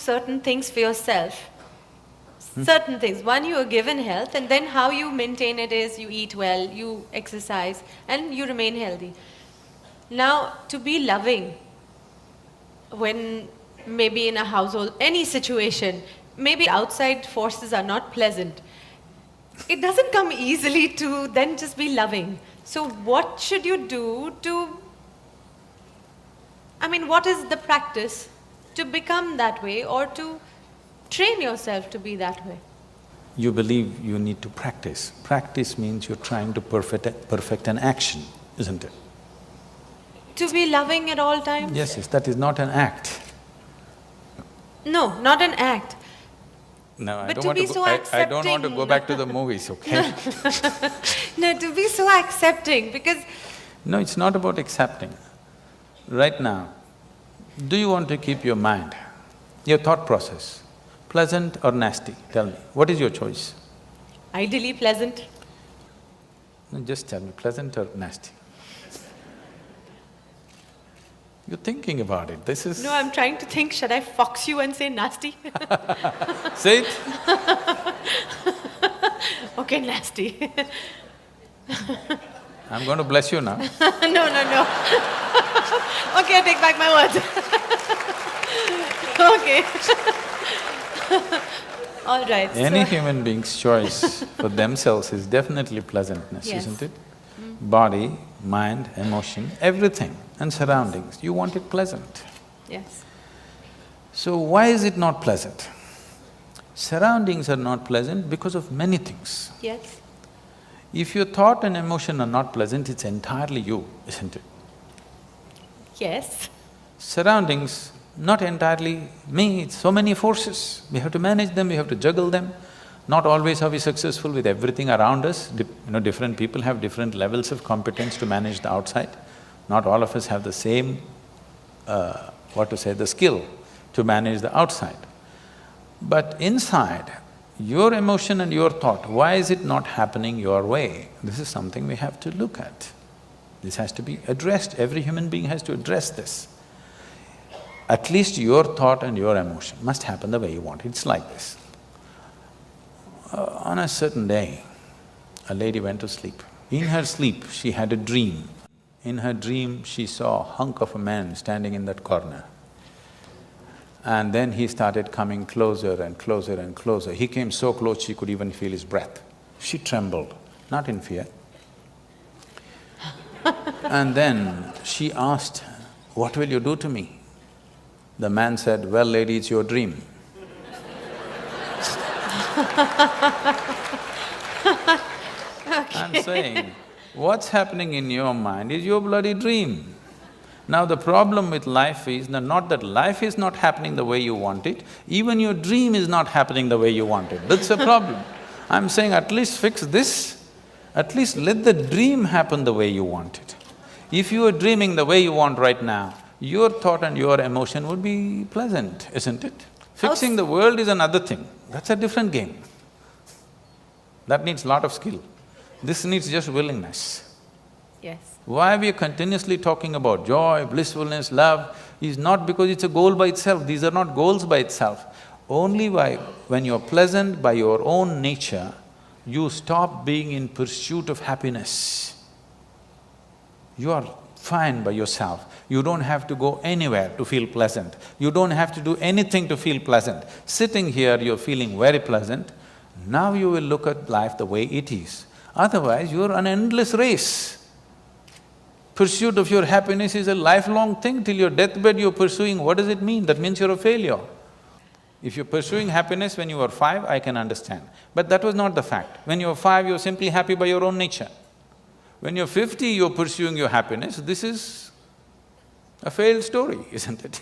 certain things for yourself. Certain things. One, you are given health, and then how you maintain it is you eat well, you exercise, and you remain healthy. Now, to be loving, when maybe in a household, any situation, maybe outside forces are not pleasant, it doesn't come easily to then just be loving. So what should you do to, what is the practice to become that way or to train yourself to be that way? You believe you need to practice. Practice means you're trying to perfect an action, isn't it? To be loving at all times? Yes, that is not an act. No, not an act. No, I But don't to want be to so go, I don't want to accepting. go back to the movies, okay? No, to be so accepting, because… No, it's not about accepting. Right now, do you want to keep your mind, your thought process, pleasant or nasty? Tell me, what is your choice? Ideally pleasant. No, just tell me, pleasant or nasty? You're thinking about it, this is… No, I'm trying to think, should I fox you and say nasty? Say it. Okay, nasty. I'm going to bless you now. No. Okay, I take back my words. Okay. All right. Any human being's choice for themselves is definitely pleasantness, Yes. isn't it? Body, mind, emotion, everything and surroundings, you want it pleasant. Yes. So why is it not pleasant? Surroundings are not pleasant because of many things. Yes. If your thought and emotion are not pleasant, it's entirely you, isn't it? Yes. Surroundings, not entirely me, it's so many forces. We have to manage them, we have to juggle them. Not always are we successful with everything around us. Different people have different levels of competence to manage the outside. Not all of us have the same, the skill to manage the outside. But inside, your emotion and your thought, why is it not happening your way? This is something we have to look at. This has to be addressed, every human being has to address this. At least your thought and your emotion must happen the way you want. It's like this. On a certain day, a lady went to sleep. In her sleep, she had a dream. In her dream, she saw a hunk of a man standing in that corner. And then he started coming closer and closer and closer. He came so close she could even feel his breath. She trembled, not in fear. And then she asked, "What will you do to me?" The man said, "Well, lady, it's your dream." I'm saying, what's happening in your mind is your bloody dream. Now the problem with life is not that life is not happening the way you want it, even your dream is not happening the way you want it. That's a problem. I'm saying at least fix this, at least let the dream happen the way you want it. If you are dreaming the way you want right now, your thought and your emotion would be pleasant, isn't it? Fixing the world is another thing, that's a different game. That needs lot of skill. This needs just willingness. Yes. Why we are continuously talking about joy, blissfulness, love is not because it's a goal by itself, these are not goals by itself. Only when you're pleasant by your own nature, you stop being in pursuit of happiness. You are fine by yourself. You don't have to go anywhere to feel pleasant. You don't have to do anything to feel pleasant. Sitting here, you're feeling very pleasant. Now you will look at life the way it is. Otherwise, you're an endless race. Pursuit of your happiness is a lifelong thing. Till your deathbed you're pursuing, what does it mean? That means you're a failure. If you're pursuing happiness when you were 5, I can understand. But that was not the fact. When you were 5, you're simply happy by your own nature. When you're 50, you're pursuing your happiness. This is a failed story, isn't it?